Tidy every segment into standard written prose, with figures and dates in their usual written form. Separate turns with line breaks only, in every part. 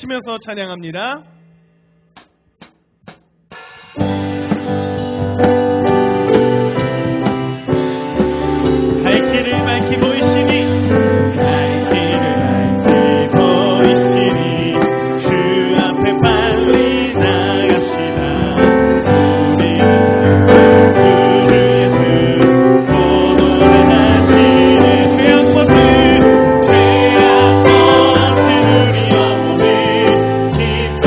외치면서 찬양합니다. 갈 길을 밝히 보이시니 갈 길을 밝히 보이시니 주 앞에 빨리 나갑시다. 우리는 주 예수 보도를 하시는 죄악 벗을 우리 영혼을 기뻐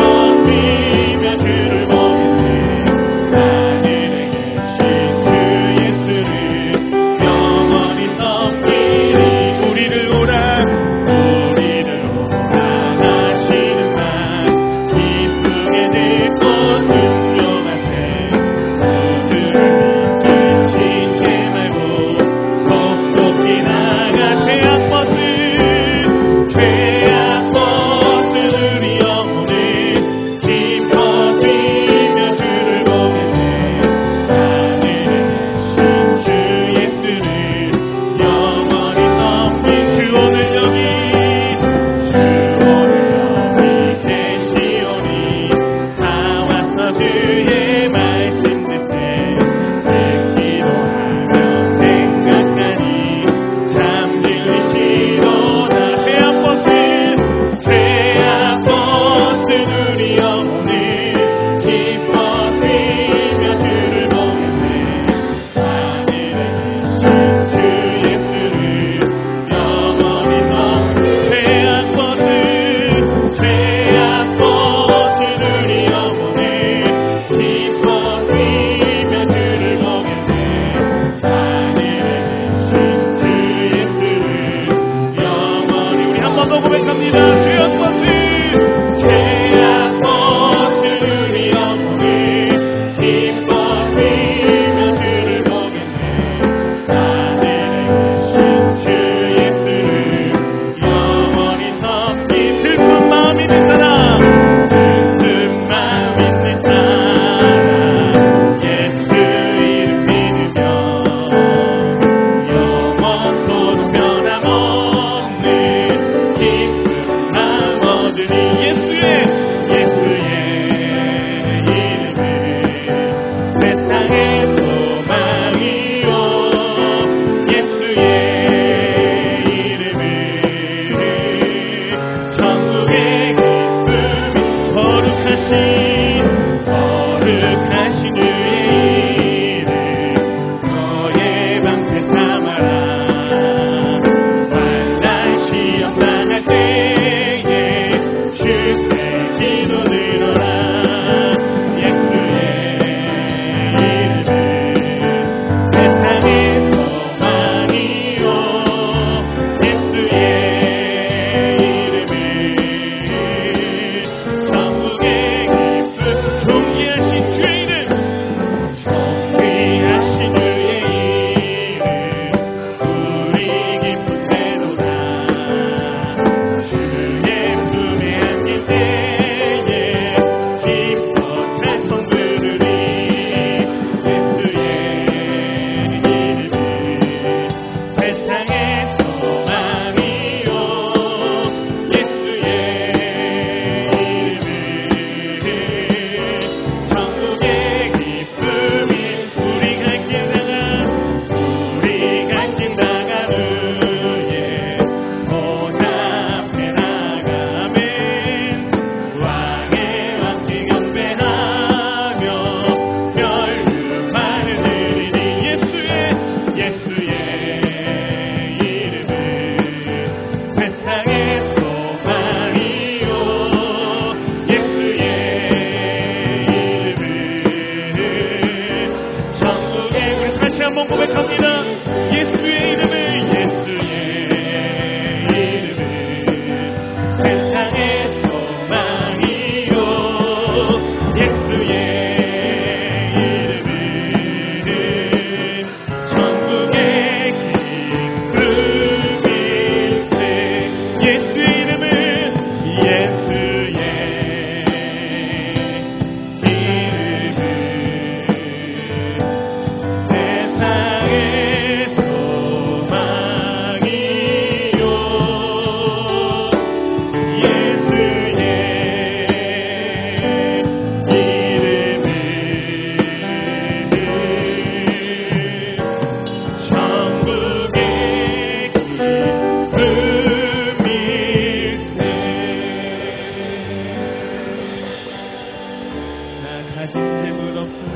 가진 재물 없으나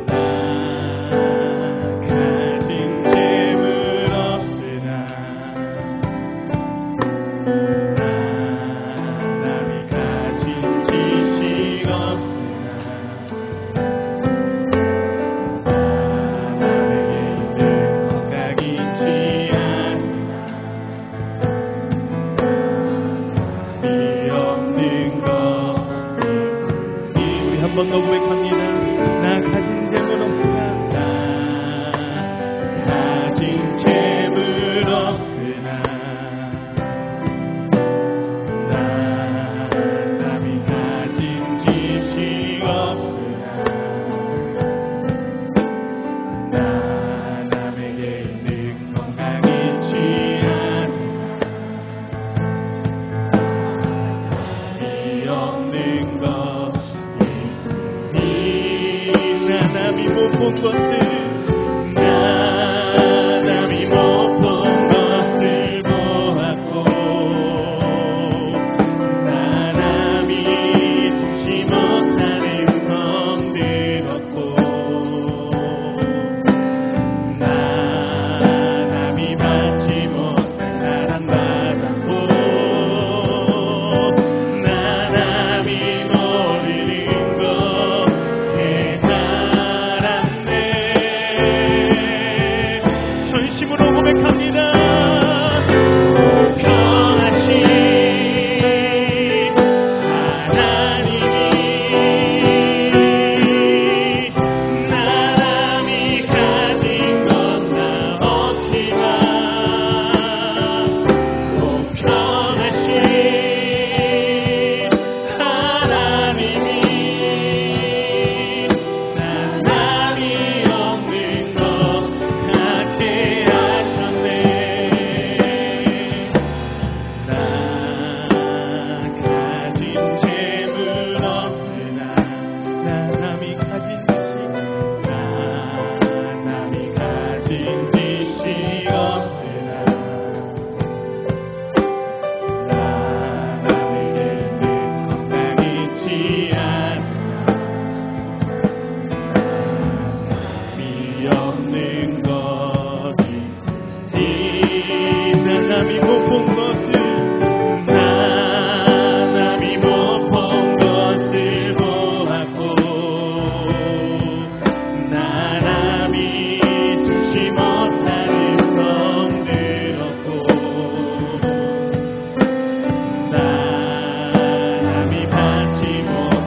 나 가진 재물 없으나 남이 가진 지식 없으나 남에게 있는 건강 있지 않으나 없는 것 우리 한 번 더 고백합니다. 나 가진 재물 없으나 나 가진 재물 없으나 나 남이 가진 지식 없으나 나 남에게 있는 건강 있지 않으나 없는 것 있으니 나 남이 못 본 것을 나 남이 못 본 것을 보았고 나 남이 듣지 못한 음성 들었고 나 남이 받지 못한 사랑 받았고 나 남이 모르는 것 깨달았네. 전심으로 고백합니다. 공평하신 하나님이 나 남이 가진 건 나 없지만 공평하신 하나님이 나 남이 없는 것 같게 하셨네. 나 가진 재물 없으나 나 남이 가진 지식 나 남이 가진 지식 없으나 나 남에게 있는 건강 있지 않으나 남이 없는 것이 나 남이 못 본 것을 나 남이 못 본 것을 보았고 나 남이 듣지 못한 음성 들었고 나 남이 받지 못한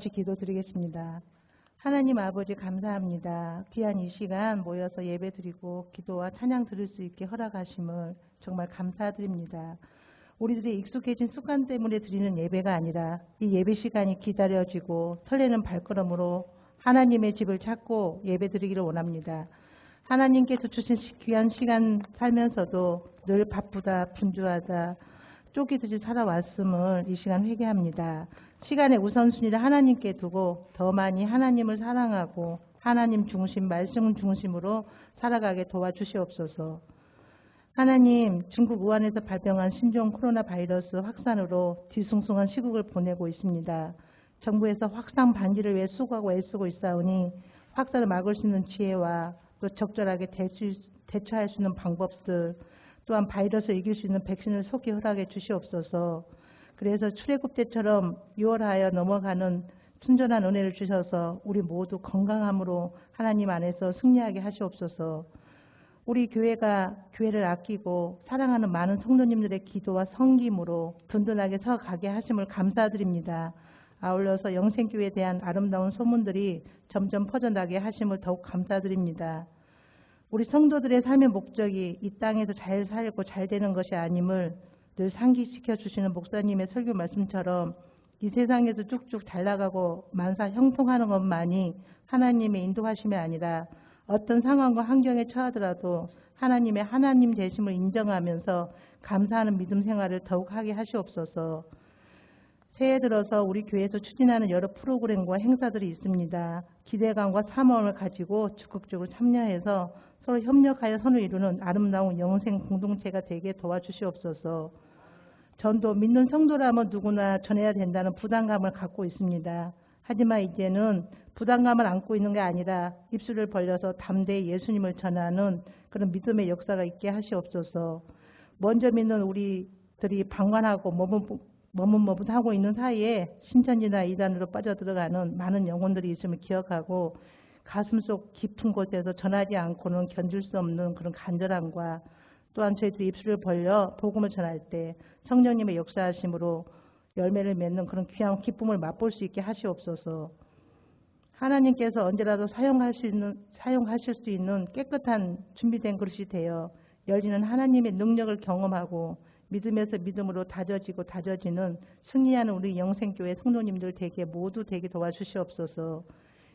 같이 기도드리겠습니다. 하나님 아버지 감사합니다. 귀한 이 시간 모여서 예배드리고 기도와 찬양 드릴 수 있게 허락하심을 정말 감사드립니다. 우리들이 익숙해진 습관 때문에 드리는 예배가 아니라 이 예배 시간이 기다려지고 설레는 발걸음으로 하나님의 집을 찾고 예배드리기를 원합니다. 하나님께서 주신 귀한 시간 살면서도 늘 바쁘다 분주하다 쫓기듯이 살아왔음을 이 시간 회개합니다. 시간의 우선순위를 하나님께 두고 더 많이 하나님을 사랑하고 하나님 중심, 말씀 중심으로 살아가게 도와주시옵소서. 하나님, 중국 우한에서 발병한 신종 코로나 바이러스 확산으로 뒤숭숭한 시국을 보내고 있습니다. 정부에서 확산 방지를 위해 수고하고 애쓰고 있사오니 확산을 막을 수 있는 지혜와 또 적절하게 대처할 수 있는 방법들, 또한 바이러스를 이길 수 있는 백신을 속히 허락해 주시옵소서. 그래서 출애굽 때처럼 6월하여 넘어가는 순전한 은혜를 주셔서 우리 모두 건강함으로 하나님 안에서 승리하게 하시옵소서. 우리 교회가 교회를 아끼고 사랑하는 많은 성도님들의 기도와 섬김으로 든든하게 서가게 하심을 감사드립니다. 아울러서 영생교회에 대한 아름다운 소문들이 점점 퍼져나게 하심을 더욱 감사드립니다. 우리 성도들의 삶의 목적이 이 땅에서 잘 살고 잘 되는 것이 아님을 늘 상기시켜 주시는 목사님의 설교 말씀처럼 이 세상에서 쭉쭉 잘 나가고 만사 형통하는 것만이 하나님의 인도하심이 아니라 어떤 상황과 환경에 처하더라도 하나님의 하나님 되심을 인정하면서 감사하는 믿음 생활을 더욱 하게 하시옵소서. 새해 들어서 우리 교회에서 추진하는 여러 프로그램과 행사들이 있습니다. 기대감과 사모함을 가지고 적극적으로 참여해서 서로 협력하여 선을 이루는 아름다운 영생 공동체가 되게 도와주시옵소서. 전도 믿는 성도라면 누구나 전해야 된다는 부담감을 갖고 있습니다. 하지만 이제는 부담감을 안고 있는 게 아니라 입술을 벌려서 담대히 예수님을 전하는 그런 믿음의 역사가 있게 하시옵소서. 먼저 믿는 우리들이 방관하고 머뭇머뭇하고 있는 사이에 신천지나 이단으로 빠져들어가는 많은 영혼들이 있음을 기억하고 가슴속 깊은 곳에서 전하지 않고는 견딜 수 없는 그런 간절함과 또한 저희들이 입술을 벌려 복음을 전할 때 성령님의 역사하심으로 열매를 맺는 그런 귀한 기쁨을 맛볼 수 있게 하시옵소서. 하나님께서 언제라도 사용하실 수 있는 깨끗한 준비된 그릇이 되어 열리는 하나님의 능력을 경험하고 믿음에서 믿음으로 다져지는 승리하는 우리 영생교회 성도님들 모두 되게 도와주시옵소서.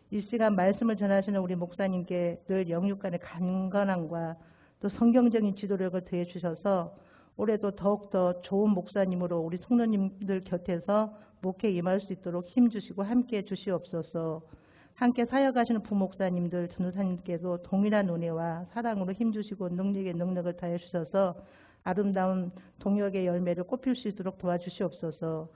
이 시간 말씀을 전하시는 우리 목사님께 늘 영육간의 강건함과 또 성경적인 지도력을 더해 주셔서 올해도 더욱더 좋은 목사님으로 우리 성도님들 곁에서 목회에 임할 수 있도록 힘주시고 함께해 주시옵소서. 함께 사역하시는 부목사님들, 전도사님께도 동일한 은혜와 사랑으로 힘주시고 능력을 다해 주셔서 아름다운 동역의 열매를 꽃필 수 있도록 도와주시옵소서.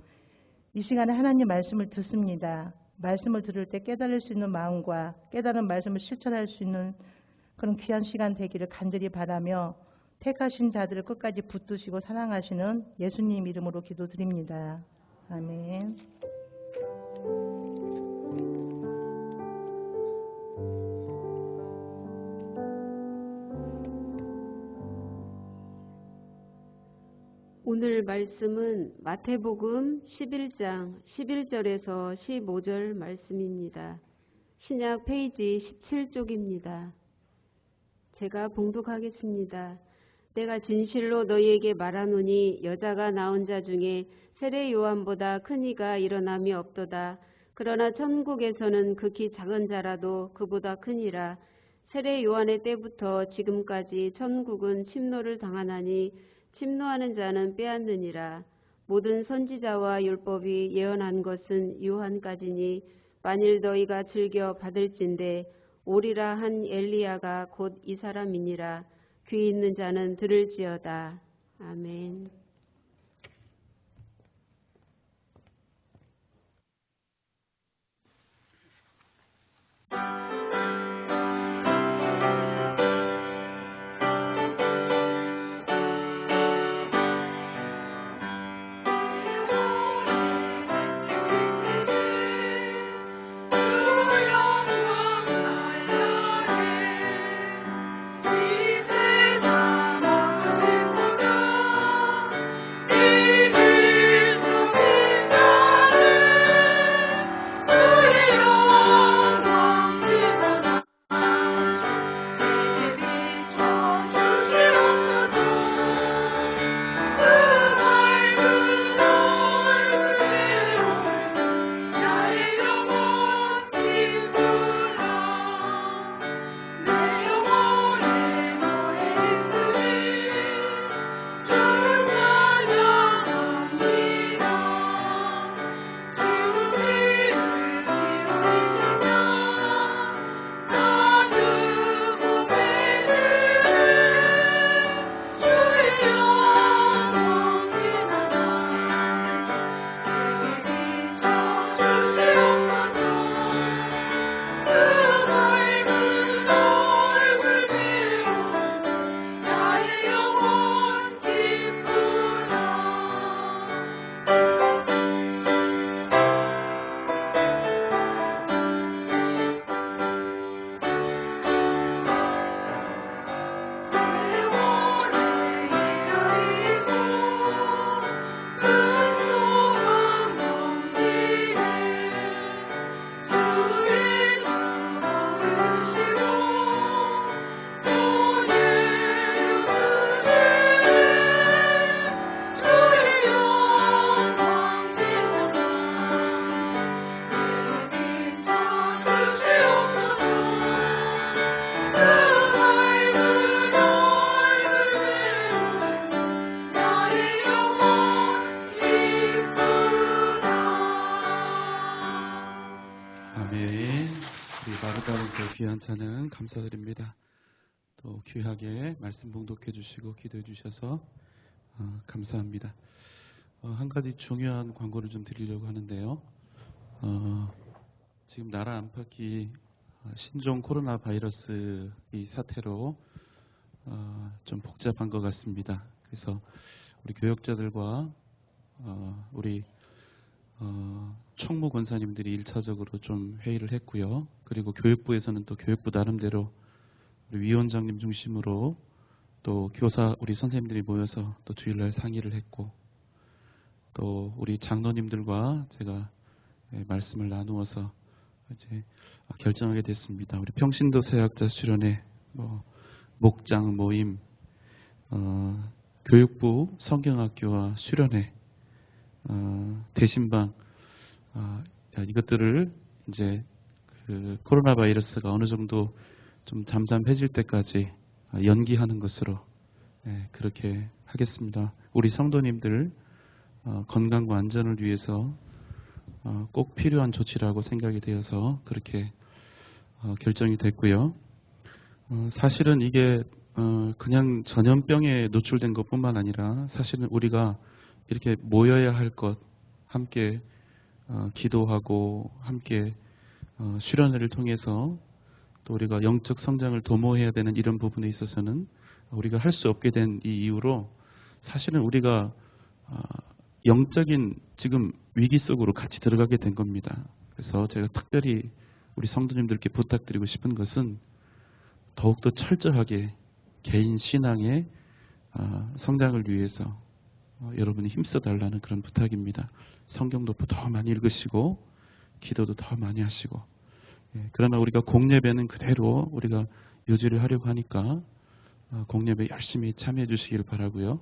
이 시간에 하나님 말씀을 듣습니다. 말씀을 들을 때 깨달을 수 있는 마음과 깨달은 말씀을 실천할 수 있는 그런 귀한 시간 되기를 간절히 바라며 택하신 자들을 끝까지 붙드시고 사랑하시는 예수님 이름으로 기도드립니다. 아멘.
오늘 말씀은 마태복음 11장 11절에서 15절 말씀입니다. 신약 페이지 17쪽입니다. 제가 봉독하겠습니다. 내가 진실로 너희에게 말하노니 여자가 낳은 자 중에 세례 요한보다 큰 이가 일어남이 없도다. 그러나 천국에서는 극히 작은 자라도 그보다 크니라. 세례 요한의 때부터 지금까지 천국은 침노를 당하나니 침노하는 자는 빼앗느니라. 모든 선지자와 율법이 예언한 것은 요한까지니 만일 너희가 즐겨 받을진대 오리라 한 엘리야가 곧 이 사람이니라. 귀 있는 자는 들을지어다. 아멘.
이 세상 어디보다 찬양 감사드립니다. 또 귀하게 말씀 봉독해 주시고 기도해 주셔서 감사합니다. 한 가지 중요한 광고를 좀 드리려고 하는데요. 지금 나라 안팎이 신종 코로나 바이러스 이 사태로 좀 복잡한 것 같습니다. 그래서 우리 교역자들과 우리 총무 권사님들이 1차적으로 좀 회의를 했고요. 그리고 교육부에서는 또 교육부 나름대로 우리 위원장님 중심으로 또 교사 우리 선생님들이 모여서 또 주일날 상의를 했고, 또 우리 장로님들과 제가 말씀을 나누어서 이제 결정하게 됐습니다. 우리 평신도 세학자 수련회, 목장 모임, 교육부 성경학교와 수련회, 대신방, 이것들을 이제 그 코로나 바이러스가 어느 정도 좀 잠잠해질 때까지 연기하는 것으로 그렇게 하겠습니다. 우리 성도님들 건강과 안전을 위해서 꼭 필요한 조치라고 생각이 되어서 그렇게 결정이 됐고요. 사실은 이게 그냥 전염병에 노출된 것뿐만 아니라 사실은 우리가 이렇게 모여야 할 것, 함께 기도하고 함께 수련회를 통해서 또 우리가 영적 성장을 도모해야 되는 이런 부분에 있어서는 우리가 할 수 없게 된 이 이유로 사실은 우리가 영적인 지금 위기 속으로 같이 들어가게 된 겁니다. 그래서 제가 특별히 우리 성도님들께 부탁드리고 싶은 것은 더욱더 철저하게 개인 신앙의 성장을 위해서 여러분이 힘써달라는 그런 부탁입니다. 성경도 더 많이 읽으시고 기도도 더 많이 하시고, 그러나 우리가 공예배는 그대로 우리가 유지를 하려고 하니까 공예배 열심히 참여해 주시기를 바라고요.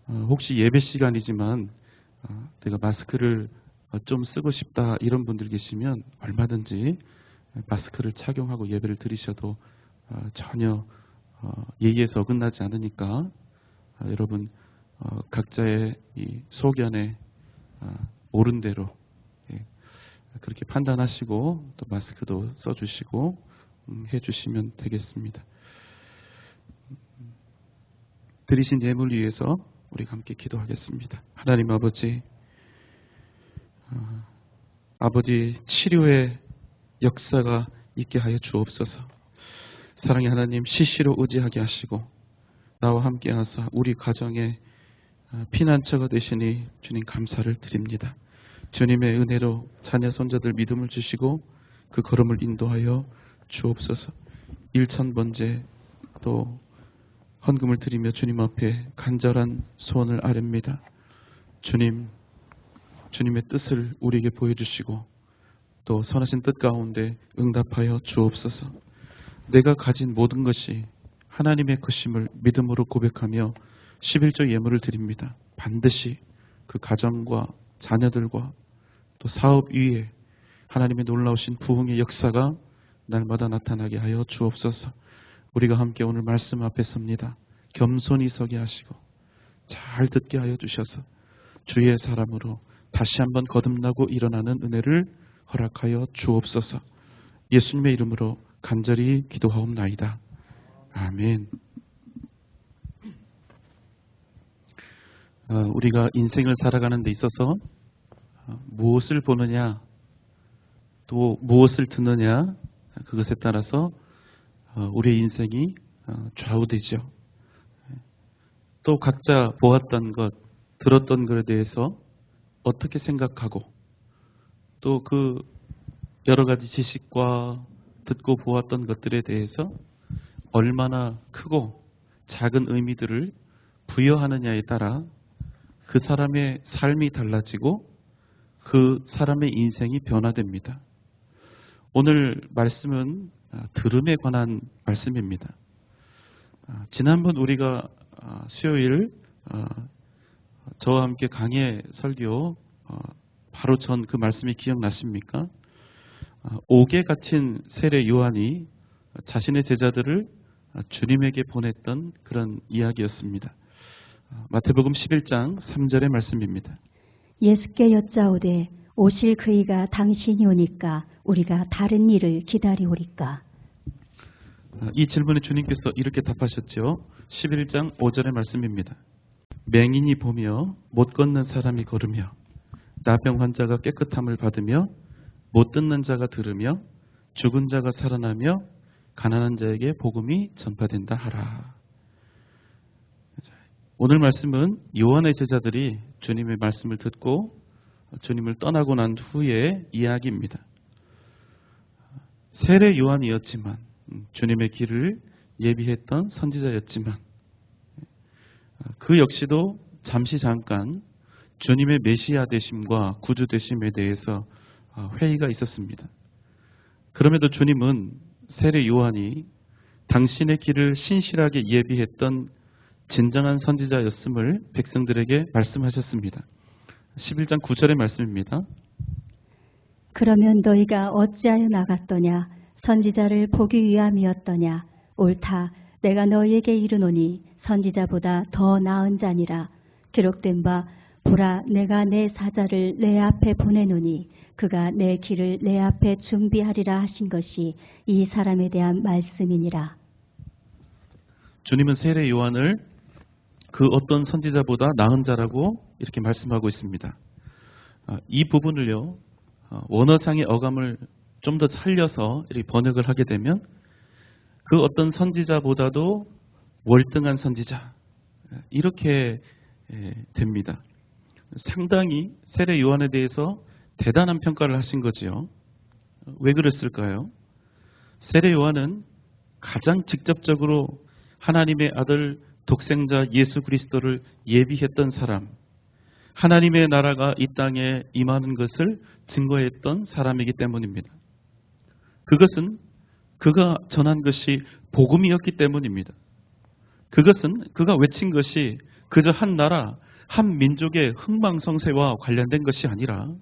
혹시 예배 시간이지만 내가 마스크를 좀 쓰고 싶다 이런 분들 계시면 얼마든지 마스크를 착용하고 예배를 드리셔도 전혀 예의에서 어긋나지 않으니까 여러분 각자의 이 소견에 옳은 대로 그렇게 판단하시고 또 마스크도 써주시고 해주시면 되겠습니다. 드리신 예물 위해서 우리가 함께 기도하겠습니다. 하나님 아버지, 아버지 치료의 역사가 있게 하여 주옵소서. 사랑의 하나님, 시시로 의지하게 하시고 나와 함께 하사 우리 가정에 피난처가 되시니 주님 감사를 드립니다. 주님의 은혜로 자녀 손자들 믿음을 주시고 그 걸음을 인도하여 주옵소서. 1000번째 또 헌금을 드리며 주님 앞에 간절한 소원을 아렵니다. 주님의 뜻을 우리에게 보여주시고 또 선하신 뜻 가운데 응답하여 주옵소서. 내가 가진 모든 것이 하나님의 것임을 믿음으로 고백하며 11조 예물을 드립니다. 반드시 그 가정과 자녀들과 또 사업 위에 하나님의 놀라우신 부흥의 역사가 날마다 나타나게 하여 주옵소서. 우리가 함께 오늘 말씀 앞에 섭니다. 겸손히 서게 하시고 잘 듣게 하여 주셔서 주의 사람으로 다시 한번 거듭나고 일어나는 은혜를 허락하여 주옵소서. 예수님의 이름으로 간절히 기도하옵나이다. 아멘. 우리가 인생을 살아가는 데 있어서 무엇을 보느냐 또 무엇을 듣느냐 그것에 따라서 우리의 인생이 좌우되죠. 또 각자 보았던 것, 들었던 것에 대해서 어떻게 생각하고 또 그 여러 가지 지식과 듣고 보았던 것들에 대해서 얼마나 크고 작은 의미들을 부여하느냐에 따라 그 사람의 삶이 달라지고 그 사람의 인생이 변화됩니다. 오늘 말씀은 들음에 관한 말씀입니다. 지난번 우리가 수요일 저와 함께 강의 설교 바로 전 그 말씀이 기억나십니까? 옥에 갇힌 세례 요한이 자신의 제자들을 주님에게 보냈던 그런 이야기였습니다. 마태복음 11장 3절의 말씀입니다.
예수께 여짜오되 오실 그이가 당신이 오니까 우리가 다른 일을 기다리오리까.
이 질문에 주님께서 이렇게 답하셨죠. 11장 5절의 말씀입니다. 맹인이 보며 못 걷는 사람이 걸으며 나병 환자가 깨끗함을 받으며 못 듣는 자가 들으며 죽은 자가 살아나며 가난한 자에게 복음이 전파된다 하라. 오늘 말씀은 요한의 제자들이 주님의 말씀을 듣고 주님을 떠나고 난 후의 이야기입니다. 세례 요한이었지만 주님의 길을 예비했던 선지자였지만 그 역시도 잠시 잠깐 주님의 메시아 되심과 구주 되심에 대해서 회의가 있었습니다. 그럼에도 주님은 세례 요한이 당신의 길을 신실하게 예비했던 진정한 선지자였음을 백성들에게 말씀하셨습니다. 11장 9절의 말씀입니다.
그러면 너희가 어찌하여 나갔더냐? 선지자를 보기 위함이었더냐? 옳다. 내가 너희에게 이르노니 선지자보다 더 나은 자니라. 기록된 바 보라, 내가 내 사자를 내 앞에 보내노니 그가 내 길을 내 앞에 준비하리라 하신 것이 이 사람에 대한 말씀이니라.
주님은 세례 요한을 그 어떤 선지자보다 나은 자라고 이렇게 말씀하고 있습니다. 이 부분을요, 원어상의 어감을 좀 더 살려서 이렇게 번역을 하게 되면 그 어떤 선지자보다도 월등한 선지자, 이렇게 됩니다. 상당히 세례 요한에 대해서 대단한 평가를 하신 거지요. 왜 그랬을까요? 세례 요한은 가장 직접적으로 하나님의 아들 독생자 예수 그리스도를 예비했던 사람, 하나님의 나라가 이 땅에 임하는 것을 증거했던 사람이기 때문입니다. 그것은 그가 전한 것이 복음이었기 때문입니다. 그것은 그가 외친 것이 그저 한 나라, 한 민족의 흥망성쇠와 관련된 것이 아니라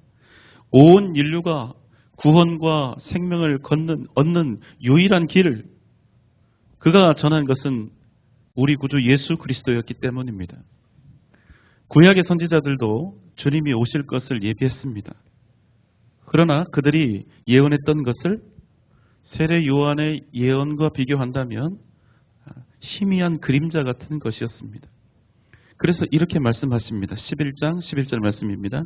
온 인류가 구원과 생명을 얻는 유일한 길을 그가 전한 것은 우리 구주 예수 그리스도였기 때문입니다. 구약의 선지자들도 주님이 오실 것을 예비했습니다. 그러나 그들이 예언했던 것을 세례 요한의 예언과 비교한다면 희미한 그림자 같은 것이었습니다. 그래서 이렇게 말씀하십니다. 11장 11절 말씀입니다.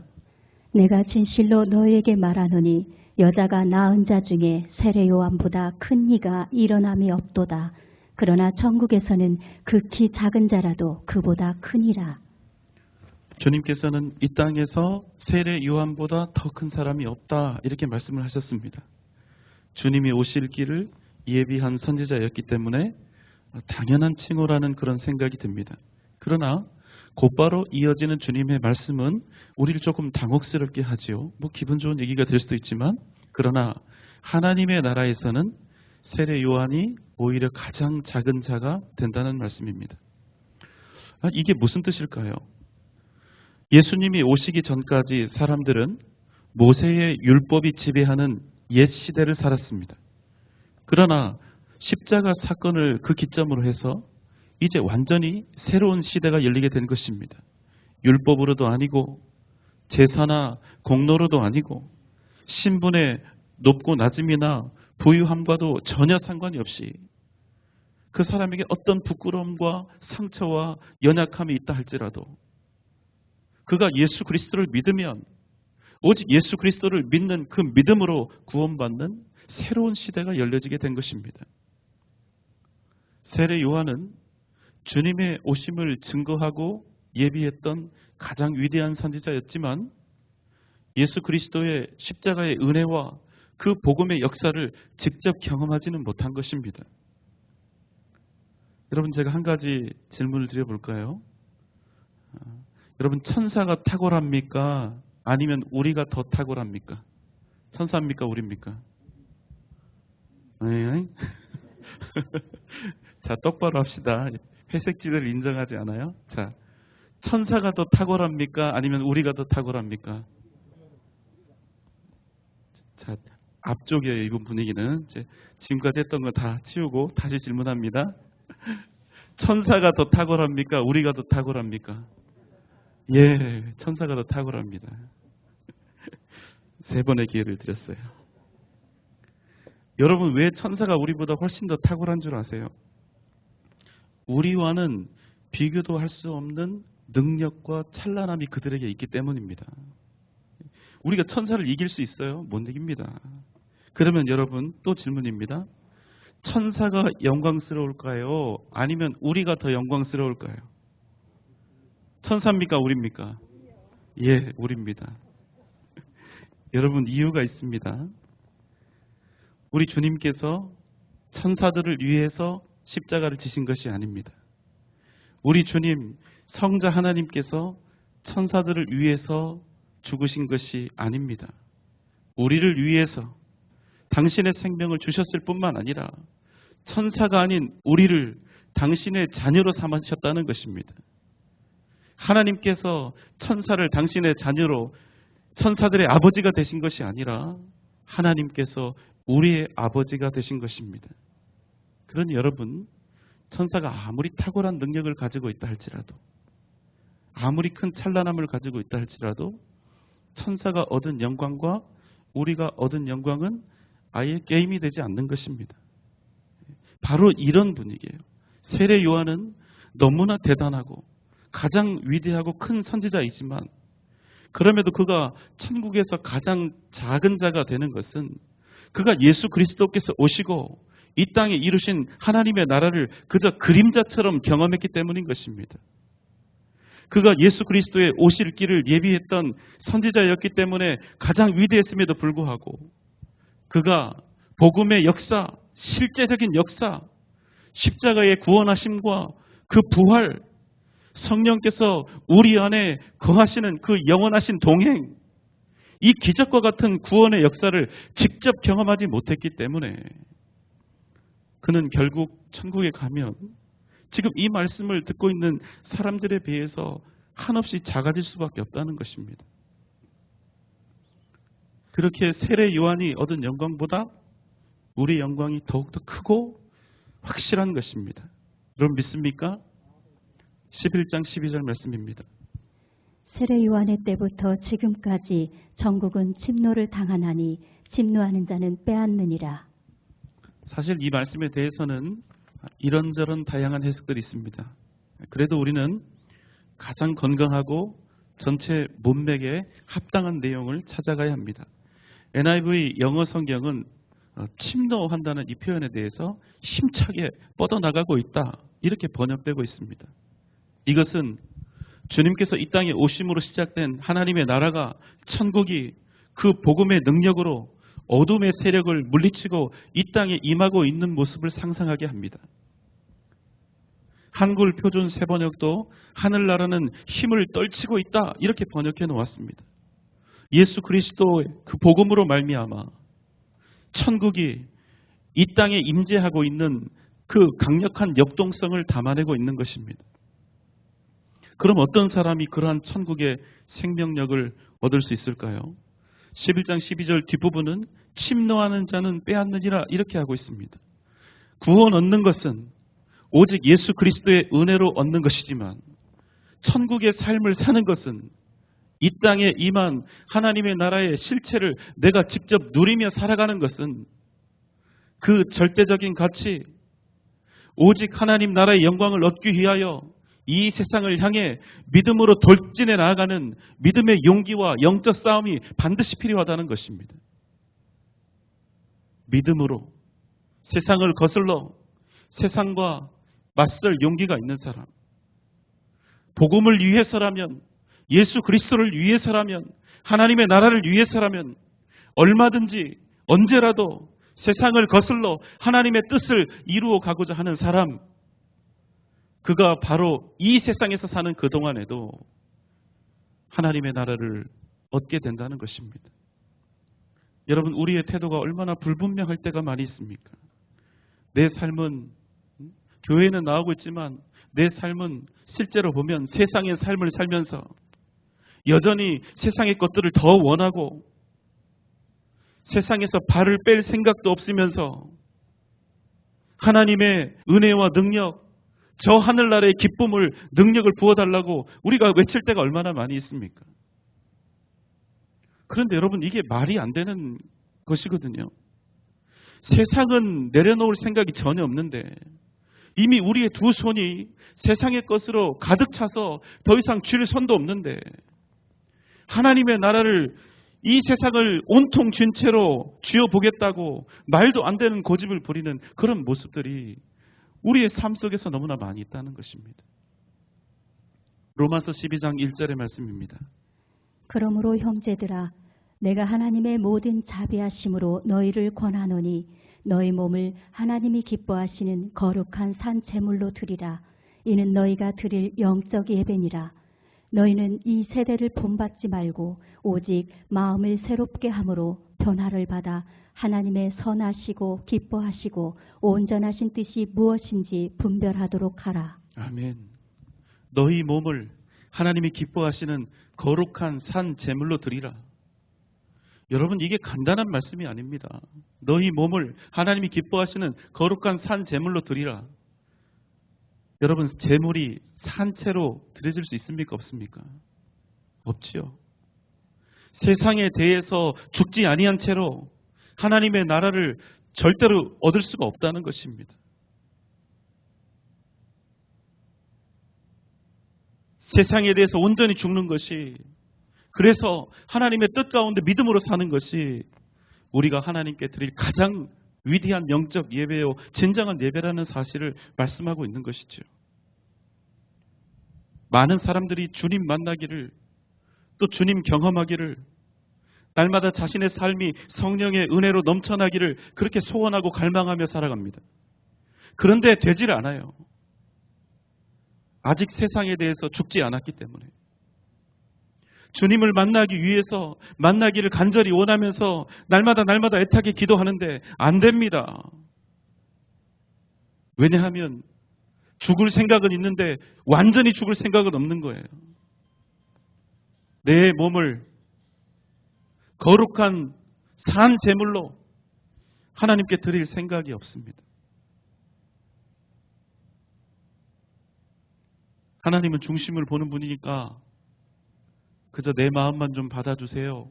내가 진실로 너희에게 말하노니 여자가 낳은 자 중에 세례 요한보다 큰 이가 일어남이 없도다. 그러나 천국에서는 극히 작은 자라도 그보다 크니라.
주님께서는 이 땅에서 세례 요한보다 더 큰 사람이 없다, 이렇게 말씀을 하셨습니다. 주님이 오실 길을 예비한 선지자였기 때문에 당연한 칭호라는 그런 생각이 듭니다. 그러나 곧바로 이어지는 주님의 말씀은 우리를 조금 당혹스럽게 하지요. 기분 좋은 얘기가 될 수도 있지만, 그러나 하나님의 나라에서는 세례 요한이 오히려 가장 작은 자가 된다는 말씀입니다. 이게 무슨 뜻일까요? 예수님이 오시기 전까지 사람들은 모세의 율법이 지배하는 옛 시대를 살았습니다. 그러나 십자가 사건을 그 기점으로 해서 이제 완전히 새로운 시대가 열리게 된 것입니다. 율법으로도 아니고 제사나 공로로도 아니고 신분의 높고 낮음이나 부유함과도 전혀 상관이 없이 그 사람에게 어떤 부끄러움과 상처와 연약함이 있다 할지라도 그가 예수 그리스도를 믿으면 오직 예수 그리스도를 믿는 그 믿음으로 구원받는 새로운 시대가 열려지게 된 것입니다. 세례 요한은 주님의 오심을 증거하고 예비했던 가장 위대한 선지자였지만 예수 그리스도의 십자가의 은혜와 그 복음의 역사를 직접 경험하지는 못한 것입니다. 여러분, 제가 한 가지 질문을 드려볼까요? 여러분, 천사가 탁월합니까? 아니면 우리가 더 탁월합니까? 천사입니까? 우리입니까? 네. 자, 똑바로 합시다. 회색지대를 인정하지 않아요? 자, 천사가 더 탁월합니까? 아니면 우리가 더 탁월합니까? 자, 앞쪽이에요. 이번 분위기는. 지금까지 했던 거 다 치우고 다시 질문합니다. 천사가 더 탁월합니까? 우리가 더 탁월합니까? 예, 천사가 더 탁월합니다. 3번의 기회를 드렸어요. 여러분, 왜 천사가 우리보다 훨씬 더 탁월한 줄 아세요? 우리와는 비교도 할 수 없는 능력과 찬란함이 그들에게 있기 때문입니다. 우리가 천사를 이길 수 있어요? 못 이깁니다. 그러면 여러분, 또 질문입니다. 천사가 영광스러울까요? 아니면 우리가 더 영광스러울까요? 천사입니까? 우리입니까? 예, 우리입니다. 여러분, 이유가 있습니다. 우리 주님께서 천사들을 위해서 십자가를 지신 것이 아닙니다. 우리 주님, 성자 하나님께서 천사들을 위해서 죽으신 것이 아닙니다. 우리를 위해서 당신의 생명을 주셨을 뿐만 아니라 천사가 아닌 우리를 당신의 자녀로 삼으셨다는 것입니다. 하나님께서 천사를 당신의 자녀로 천사들의 아버지가 되신 것이 아니라 하나님께서 우리의 아버지가 되신 것입니다. 그러니 여러분, 천사가 아무리 탁월한 능력을 가지고 있다 할지라도, 아무리 큰 찬란함을 가지고 있다 할지라도 천사가 얻은 영광과 우리가 얻은 영광은 아예 게임이 되지 않는 것입니다. 바로 이런 분위기예요. 세례 요한은 너무나 대단하고 가장 위대하고 큰 선지자이지만 그럼에도 그가 천국에서 가장 작은 자가 되는 것은 그가 예수 그리스도께서 오시고 이 땅에 이루신 하나님의 나라를 그저 그림자처럼 경험했기 때문인 것입니다. 그가 예수 그리스도의 오실 길을 예비했던 선지자였기 때문에 가장 위대했음에도 불구하고 그가 복음의 역사, 실제적인 역사, 십자가의 구원하심과 그 부활, 성령께서 우리 안에 거하시는 그 영원하신 동행, 이 기적과 같은 구원의 역사를 직접 경험하지 못했기 때문에 그는 결국 천국에 가면 지금 이 말씀을 듣고 있는 사람들에 비해서 한없이 작아질 수밖에 없다는 것입니다. 그렇게 세례 요한이 얻은 영광보다 우리 영광이 더욱더 크고 확실한 것입니다. 여러분 믿습니까? 11장 12절 말씀입니다.
세례 요한의 때부터 지금까지 전국은 침노를 당하나니 침노하는 자는 빼앗느니라.
사실 이 말씀에 대해서는 이런저런 다양한 해석들이 있습니다. 그래도 우리는 가장 건강하고 전체 문맥에 합당한 내용을 찾아가야 합니다. NIV 영어 성경은 침노한다는 이 표현에 대해서 힘차게 뻗어나가고 있다, 이렇게 번역되고 있습니다. 이것은 주님께서 이 땅에 오심으로 시작된 하나님의 나라가, 천국이 그 복음의 능력으로 어둠의 세력을 물리치고 이 땅에 임하고 있는 모습을 상상하게 합니다. 한글 표준 새번역도 하늘나라는 힘을 떨치고 있다, 이렇게 번역해 놓았습니다. 예수 그리스도의 그 복음으로 말미암아 천국이 이 땅에 임재하고 있는 그 강력한 역동성을 담아내고 있는 것입니다. 그럼 어떤 사람이 그러한 천국의 생명력을 얻을 수 있을까요? 11장 12절 뒷부분은 침노하는 자는 빼앗느니라, 이렇게 하고 있습니다. 구원 얻는 것은 오직 예수 그리스도의 은혜로 얻는 것이지만 천국의 삶을 사는 것은 이 땅에 임한 하나님의 나라의 실체를 내가 직접 누리며 살아가는 것은 그 절대적인 가치, 오직 하나님 나라의 영광을 얻기 위하여 이 세상을 향해 믿음으로 돌진해 나아가는 믿음의 용기와 영적 싸움이 반드시 필요하다는 것입니다. 믿음으로 세상을 거슬러 세상과 맞설 용기가 있는 사람, 복음을 위해서라면, 예수 그리스도를 위해서라면, 하나님의 나라를 위해서라면 얼마든지 언제라도 세상을 거슬러 하나님의 뜻을 이루어 가고자 하는 사람, 그가 바로 이 세상에서 사는 그동안에도 하나님의 나라를 얻게 된다는 것입니다. 여러분, 우리의 태도가 얼마나 불분명할 때가 많이 있습니까? 내 삶은, 교회는 나오고 있지만 내 삶은 실제로 보면 세상의 삶을 살면서 여전히 세상의 것들을 더 원하고 세상에서 발을 뺄 생각도 없으면서 하나님의 은혜와 능력, 저 하늘나라의 기쁨을, 능력을 부어달라고 우리가 외칠 때가 얼마나 많이 있습니까? 그런데 여러분, 이게 말이 안 되는 것이거든요. 세상은 내려놓을 생각이 전혀 없는데 이미 우리의 두 손이 세상의 것으로 가득 차서 더 이상 쥘 손도 없는데 하나님의 나라를 이 세상을 온통 쥔 채로 쥐어보겠다고 말도 안 되는 고집을 부리는 그런 모습들이 우리의 삶 속에서 너무나 많이 있다는 것입니다. 로마서 12장 1절의 말씀입니다.
그러므로 형제들아 내가 하나님의 모든 자비하심으로 너희를 권하노니 너희 몸을 하나님이 기뻐하시는 거룩한 산 제물로 드리라. 이는 너희가 드릴 영적 예배니라. 너희는 이 세대를 본받지 말고 오직 마음을 새롭게 함으로 변화를 받아 하나님의 선하시고 기뻐하시고 온전하신 뜻이 무엇인지 분별하도록 하라.
아멘. 너희 몸을 하나님이 기뻐하시는 거룩한 산 제물로 드리라. 여러분, 이게 간단한 말씀이 아닙니다. 너희 몸을 하나님이 기뻐하시는 거룩한 산 제물로 드리라. 여러분, 제물이 산채로 드려질 수 있습니까? 없습니까? 없지요. 세상에 대해서 죽지 아니한 채로 하나님의 나라를 절대로 얻을 수가 없다는 것입니다. 세상에 대해서 온전히 죽는 것이, 그래서 하나님의 뜻 가운데 믿음으로 사는 것이 우리가 하나님께 드릴 가장 위대한 영적 예배요 진정한 예배라는 사실을 말씀하고 있는 것이죠. 많은 사람들이 주님 만나기를, 또 주님 경험하기를, 날마다 자신의 삶이 성령의 은혜로 넘쳐나기를 그렇게 소원하고 갈망하며 살아갑니다. 그런데 되질 않아요. 아직 세상에 대해서 죽지 않았기 때문에. 주님을 만나기 위해서 만나기를 간절히 원하면서 날마다 애타게 기도하는데 안 됩니다. 왜냐하면 죽을 생각은 있는데 완전히 죽을 생각은 없는 거예요. 내 몸을 거룩한 산 제물로 하나님께 드릴 생각이 없습니다. 하나님은 중심을 보는 분이니까 그저 내 마음만 좀 받아주세요.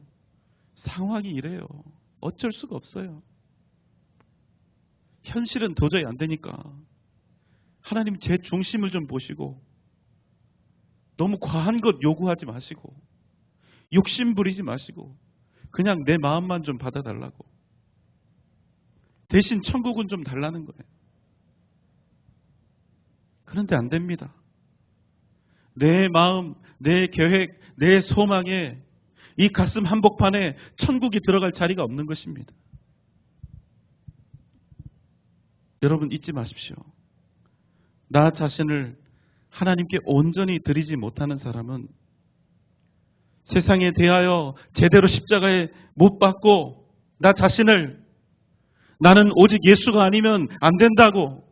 상황이 이래요. 어쩔 수가 없어요. 현실은 도저히 안 되니까 하나님 제 중심을 좀 보시고 너무 과한 것 요구하지 마시고 욕심 부리지 마시고 그냥 내 마음만 좀 받아달라고. 대신 천국은 좀 달라는 거예요. 그런데 안 됩니다. 내 마음, 내 계획, 내 소망에 이 가슴 한복판에 천국이 들어갈 자리가 없는 것입니다. 여러분 잊지 마십시오. 나 자신을 하나님께 온전히 드리지 못하는 사람은 세상에 대하여 제대로 십자가에 못 박고 나 자신을 나는 오직 예수가 아니면 안 된다고,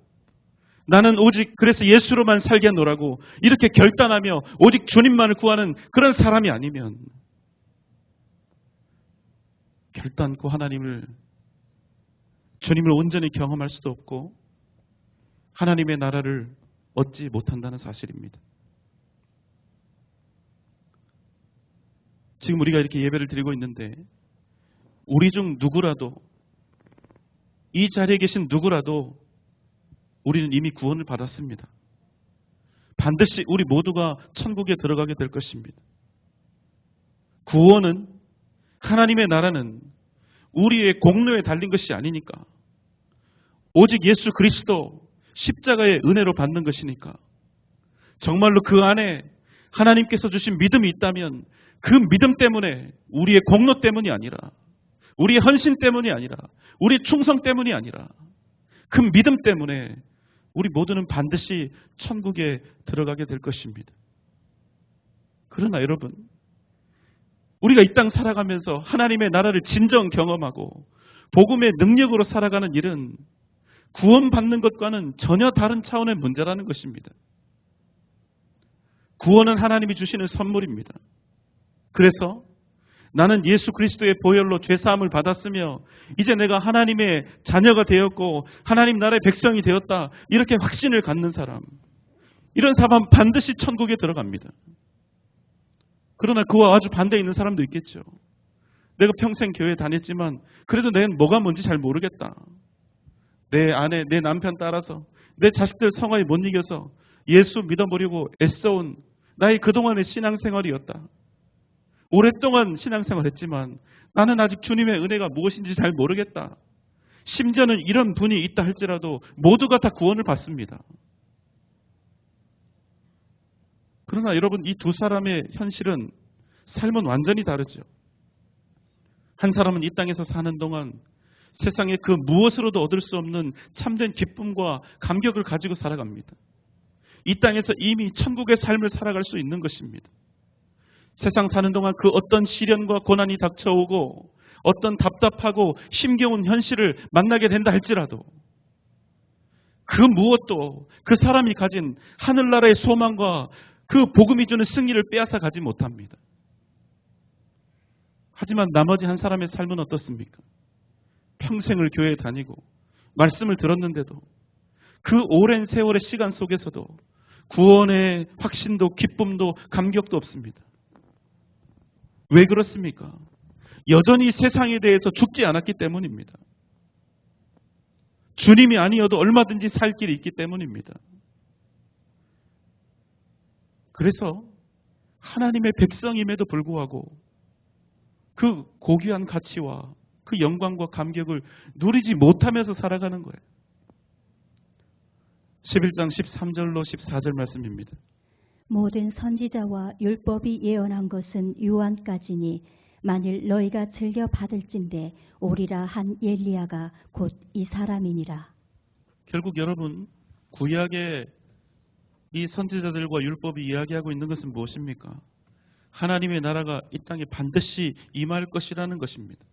나는 오직 그래서 예수로만 살겠노라고 이렇게 결단하며 오직 주님만을 구하는 그런 사람이 아니면 결단코 주님을 온전히 경험할 수도 없고 하나님의 나라를 얻지 못한다는 사실입니다. 지금 우리가 이렇게 예배를 드리고 있는데 우리 중 누구라도, 이 자리에 계신 누구라도 우리는 이미 구원을 받았습니다. 반드시 우리 모두가 천국에 들어가게 될 것입니다. 구원은, 하나님의 나라는 우리의 공로에 달린 것이 아니니까, 오직 예수 그리스도 십자가의 은혜로 받는 것이니까, 정말로 그 안에 하나님께서 주신 믿음이 있다면 그 믿음 때문에, 우리의 공로 때문이 아니라, 우리의 헌신 때문이 아니라, 우리의 충성 때문이 아니라 그 믿음 때문에 우리 모두는 반드시 천국에 들어가게 될 것입니다. 그러나 여러분, 우리가 이 땅 살아가면서 하나님의 나라를 진정 경험하고 복음의 능력으로 살아가는 일은 구원받는 것과는 전혀 다른 차원의 문제라는 것입니다. 구원은 하나님이 주시는 선물입니다. 그래서 나는 예수 그리스도의 보혈로 죄사함을 받았으며 이제 내가 하나님의 자녀가 되었고 하나님 나라의 백성이 되었다, 이렇게 확신을 갖는 사람, 이런 사람은 반드시 천국에 들어갑니다. 그러나 그와 아주 반대에 있는 사람도 있겠죠. 내가 평생 교회 다녔지만 그래도 내는 뭐가 뭔지 잘 모르겠다. 내 아내, 내 남편 따라서 내 자식들 성화에 못 이겨서 예수 믿어보려고 애써온 나의 그동안의 신앙생활이었다. 오랫동안 신앙생활했지만 나는 아직 주님의 은혜가 무엇인지 잘 모르겠다. 심지어는 이런 분이 있다 할지라도 모두가 다 구원을 받습니다. 그러나 여러분, 이 두 사람의 현실은 삶은 완전히 다르죠. 한 사람은 이 땅에서 사는 동안 세상에 그 무엇으로도 얻을 수 없는 참된 기쁨과 감격을 가지고 살아갑니다. 이 땅에서 이미 천국의 삶을 살아갈 수 있는 것입니다. 세상 사는 동안 그 어떤 시련과 고난이 닥쳐오고 어떤 답답하고 힘겨운 현실을 만나게 된다 할지라도 그 무엇도 그 사람이 가진 하늘나라의 소망과 그 복음이 주는 승리를 빼앗아 가지 못합니다. 하지만 나머지 한 사람의 삶은 어떻습니까? 평생을 교회에 다니고 말씀을 들었는데도 그 오랜 세월의 시간 속에서도 구원의 확신도 기쁨도 감격도 없습니다. 왜 그렇습니까? 여전히 세상에 대해서 죽지 않았기 때문입니다. 주님이 아니어도 얼마든지 살 길이 있기 때문입니다. 그래서 하나님의 백성임에도 불구하고 그 고귀한 가치와 그 영광과 감격을 누리지 못하면서 살아가는 거예요. 11장 13절로 14절 말씀입니다.
모든 선지자와 율법이 예언한 것은 요한까지니 만일 너희가 즐겨 받을진대 오리라 한 엘리야가 곧 이 사람이니라.
결국 여러분, 구약의 이 선지자들과 율법이 이야기하고 있는 것은 무엇입니까? 하나님의 나라가 이 땅에 반드시 임할 것이라는 것입니다.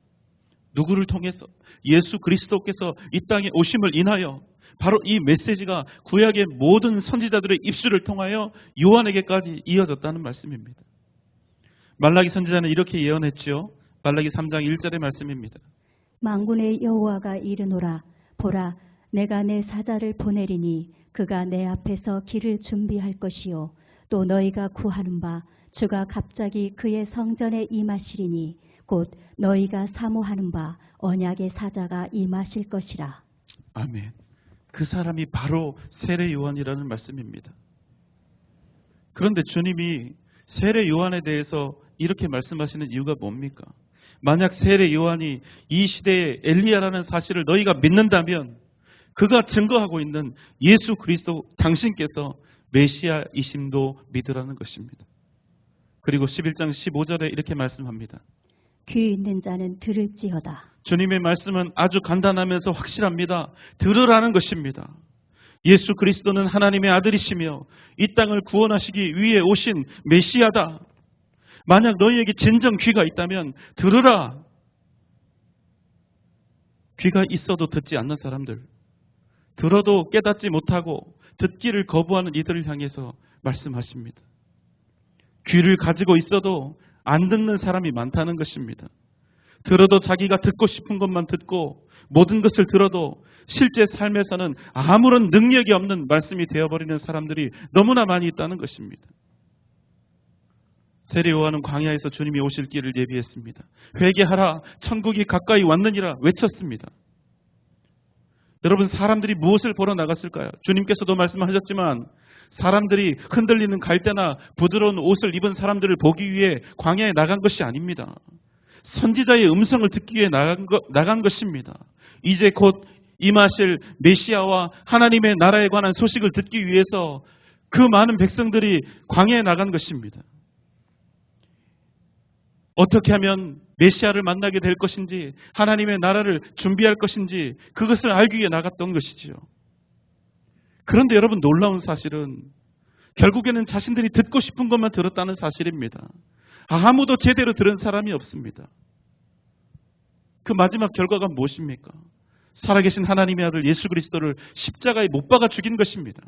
누구를 통해서? 예수 그리스도께서 이 땅에 오심을 인하여 바로 이 메시지가 구약의 모든 선지자들의 입술을 통하여 요한에게까지 이어졌다는 말씀입니다. 말라기 선지자는 이렇게 예언했지요. 말라기 3장 1절의 말씀입니다.
만군의 여호와가 이르노라 보라 내가 내 사자를 보내리니 그가 내 앞에서 길을 준비할 것이요 또 너희가 구하는 바 주가 갑자기 그의 성전에 임하시리니 곧 너희가 사모하는 바 언약의 사자가 임하실 것이라.
아멘. 그 사람이 바로 세례 요한이라는 말씀입니다. 그런데 주님이 세례 요한에 대해서 이렇게 말씀하시는 이유가 뭡니까? 만약 세례 요한이 이 시대의 엘리야라는 사실을 너희가 믿는다면 그가 증거하고 있는 예수 그리스도 당신께서 메시아이심도 믿으라는 것입니다. 그리고 11장 15절에 이렇게 말씀합니다.
귀 있는 자는 들을지어다.
주님의 말씀은 아주 간단하면서 확실합니다. 들으라는 것입니다. 예수 그리스도는 하나님의 아들이시며 이 땅을 구원하시기 위해 오신 메시아다. 만약 너희에게 진정 귀가 있다면 들으라. 귀가 있어도 듣지 않는 사람들, 들어도 깨닫지 못하고 듣기를 거부하는 이들을 향해서 말씀하십니다. 귀를 가지고 있어도 안 듣는 사람이 많다는 것입니다. 들어도 자기가 듣고 싶은 것만 듣고 모든 것을 들어도 실제 삶에서는 아무런 능력이 없는 말씀이 되어버리는 사람들이 너무나 많이 있다는 것입니다. 세례 요한은 광야에서 주님이 오실 길을 예비했습니다. 회개하라, 천국이 가까이 왔느니라 외쳤습니다. 여러분, 사람들이 무엇을 보러 나갔을까요? 주님께서도 말씀하셨지만 사람들이 흔들리는 갈대나 부드러운 옷을 입은 사람들을 보기 위해 광야에 나간 것이 아닙니다. 선지자의 음성을 듣기 위해 나간 것입니다. 이제 곧 임하실 메시아와 하나님의 나라에 관한 소식을 듣기 위해서 그 많은 백성들이 광야에 나간 것입니다. 어떻게 하면 메시아를 만나게 될 것인지, 하나님의 나라를 준비할 것인지 그것을 알기 위해 나갔던 것이지요. 그런데 여러분, 놀라운 사실은 결국에는 자신들이 듣고 싶은 것만 들었다는 사실입니다. 아무도 제대로 들은 사람이 없습니다. 그 마지막 결과가 무엇입니까? 살아계신 하나님의 아들 예수 그리스도를 십자가에 못 박아 죽인 것입니다.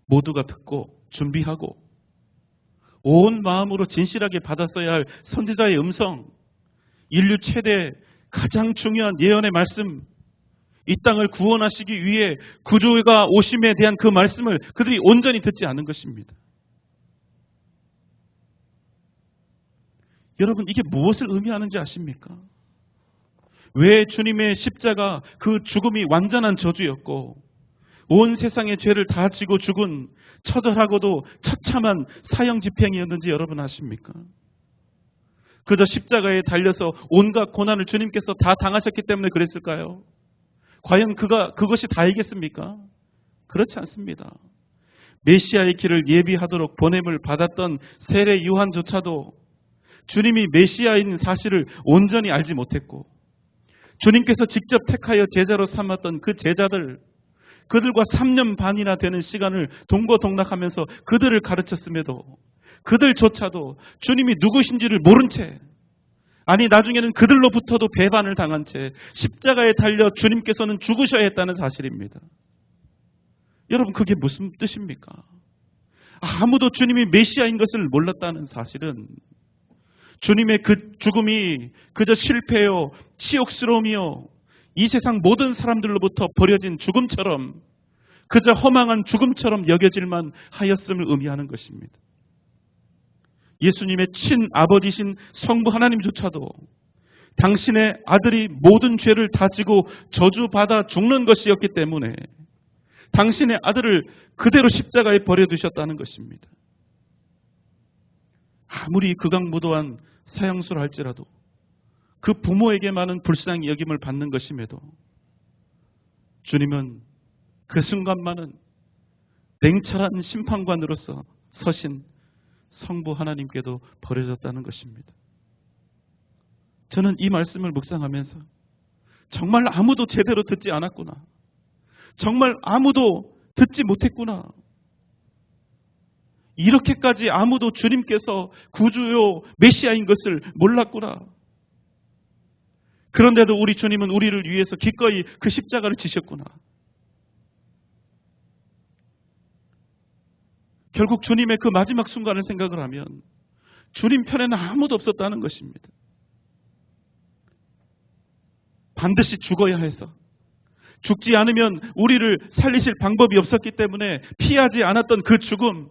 모두가 듣고 준비하고 온 마음으로 진실하게 받았어야 할 선지자의 음성, 인류 최대 가장 중요한 예언의 말씀, 이 땅을 구원하시기 위해 구주가 오심에 대한 그 말씀을 그들이 온전히 듣지 않은 것입니다. 여러분, 이게 무엇을 의미하는지 아십니까? 왜 주님의 십자가 그 죽음이 완전한 저주였고 온 세상의 죄를 다 지고 죽은 처절하고도 처참한 사형 집행이었는지 여러분 아십니까? 그저 십자가에 달려서 온갖 고난을 주님께서 다 당하셨기 때문에 그랬을까요? 과연 그것이 다이겠습니까? 그렇지 않습니다. 메시아의 길을 예비하도록 보냄을 받았던 세례 요한조차도 주님이 메시아인 사실을 온전히 알지 못했고 주님께서 직접 택하여 제자로 삼았던 그 제자들, 그들과 3년 반이나 되는 시간을 동고동락하면서 그들을 가르쳤음에도 그들조차도 주님이 누구신지를 모른 채, 아니 나중에는 그들로부터도 배반을 당한 채 십자가에 달려 주님께서는 죽으셔야 했다는 사실입니다. 여러분 그게 무슨 뜻입니까? 아무도 주님이 메시아인 것을 몰랐다는 사실은 주님의 그 죽음이 그저 실패요, 치욕스러움이요, 이 세상 모든 사람들로부터 버려진 죽음처럼, 그저 허망한 죽음처럼 여겨질만 하였음을 의미하는 것입니다. 예수님의 친아버지신 성부 하나님조차도 당신의 아들이 모든 죄를 다 지고 저주받아 죽는 것이었기 때문에 당신의 아들을 그대로 십자가에 버려두셨다는 것입니다. 아무리 극악무도한 사형수를 할지라도 그 부모에게만은 불쌍히 여김을 받는 것임에도 주님은 그 순간만은 냉철한 심판관으로서 서신 성부 하나님께도 버려졌다는 것입니다. 저는 이 말씀을 묵상하면서 정말 아무도 제대로 듣지 않았구나. 정말 아무도 듣지 못했구나. 이렇게까지 아무도 주님께서 구주요 메시아인 것을 몰랐구나. 그런데도 우리 주님은 우리를 위해서 기꺼이 그 십자가를 지셨구나. 결국 주님의 그 마지막 순간을 생각을 하면 주님 편에는 아무도 없었다는 것입니다. 반드시 죽어야 해서 죽지 않으면 우리를 살리실 방법이 없었기 때문에 피하지 않았던 그 죽음.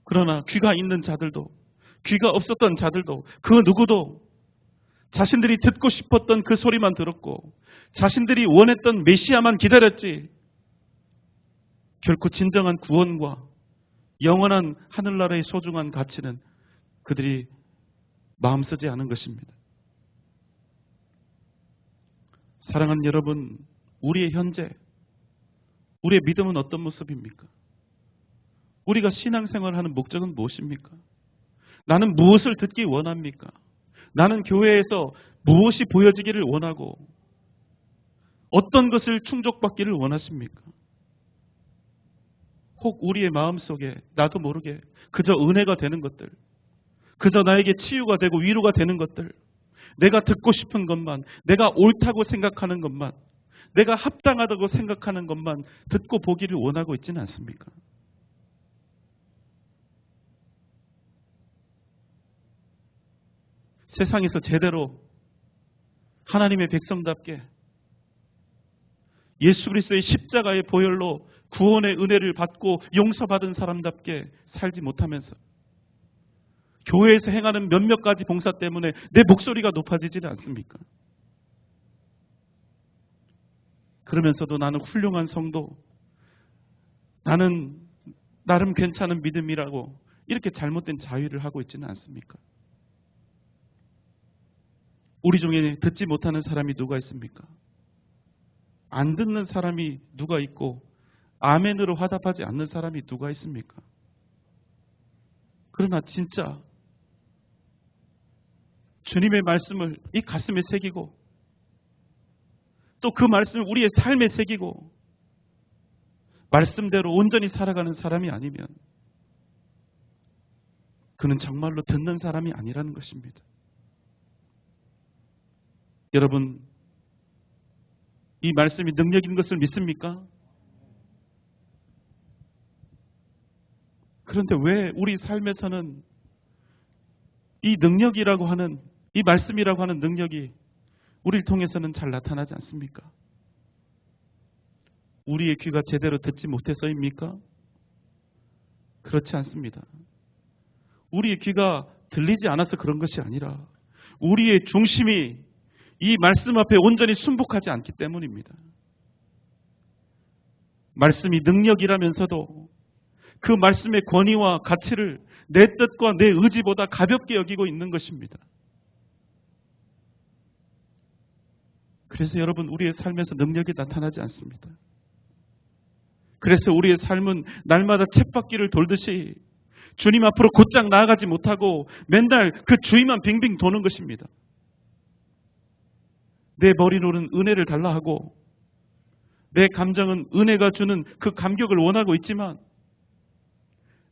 그러나 귀가 있는 자들도 귀가 없었던 자들도 그 누구도 자신들이 듣고 싶었던 그 소리만 들었고 자신들이 원했던 메시아만 기다렸지 결코 진정한 구원과 영원한 하늘나라의 소중한 가치는 그들이 마음 쓰지 않은 것입니다. 사랑하는 여러분, 우리의 현재, 우리의 믿음은 어떤 모습입니까? 우리가 신앙생활을 하는 목적은 무엇입니까? 나는 무엇을 듣기 원합니까? 나는 교회에서 무엇이 보여지기를 원하고 어떤 것을 충족받기를 원하십니까? 혹 우리의 마음속에 나도 모르게 그저 은혜가 되는 것들, 그저 나에게 치유가 되고 위로가 되는 것들, 내가 듣고 싶은 것만, 내가 옳다고 생각하는 것만, 내가 합당하다고 생각하는 것만 듣고 보기를 원하고 있지는 않습니까? 세상에서 제대로 하나님의 백성답게 예수 그리스도의 십자가의 보혈로 구원의 은혜를 받고 용서받은 사람답게 살지 못하면서 교회에서 행하는 몇몇 가지 봉사 때문에 내 목소리가 높아지지는 않습니까? 그러면서도 나는 훌륭한 성도, 나는 나름 괜찮은 믿음이라고 이렇게 잘못된 자유를 하고 있지는 않습니까? 우리 중에 듣지 못하는 사람이 누가 있습니까? 안 듣는 사람이 누가 있고 아멘으로 화답하지 않는 사람이 누가 있습니까? 그러나 진짜 주님의 말씀을 이 가슴에 새기고 또 그 말씀을 우리의 삶에 새기고 말씀대로 온전히 살아가는 사람이 아니면 그는 정말로 듣는 사람이 아니라는 것입니다. 여러분, 이 말씀이 능력인 것을 믿습니까? 그런데 왜 우리 삶에서는 이 능력이라고 하는, 이 말씀이라고 하는 능력이 우리를 통해서는 잘 나타나지 않습니까? 우리의 귀가 제대로 듣지 못해서입니까? 그렇지 않습니다. 우리의 귀가 들리지 않아서 그런 것이 아니라 우리의 중심이 이 말씀 앞에 온전히 순복하지 않기 때문입니다. 말씀이 능력이라면서도 그 말씀의 권위와 가치를 내 뜻과 내 의지보다 가볍게 여기고 있는 것입니다. 그래서 여러분, 우리의 삶에서 능력이 나타나지 않습니다. 그래서 우리의 삶은 날마다 쳇바퀴를 돌듯이 주님 앞으로 곧장 나아가지 못하고 맨날 그 주위만 빙빙 도는 것입니다. 내 머리로는 은혜를 달라 하고 내 감정은 은혜가 주는 그 감격을 원하고 있지만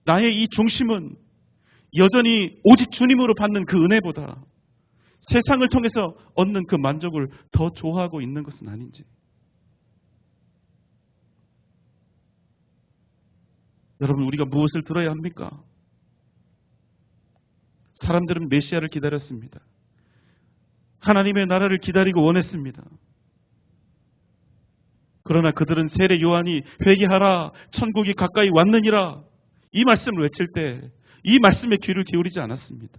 나의 이 중심은 여전히 오직 주님으로 받는 그 은혜보다 세상을 통해서 얻는 그 만족을 더 좋아하고 있는 것은 아닌지. 여러분, 우리가 무엇을 들어야 합니까? 사람들은 메시아를 기다렸습니다. 하나님의 나라를 기다리고 원했습니다. 그러나 그들은 세례 요한이 회개하라, 천국이 가까이 왔느니라 이 말씀을 외칠 때 이 말씀에 귀를 기울이지 않았습니다.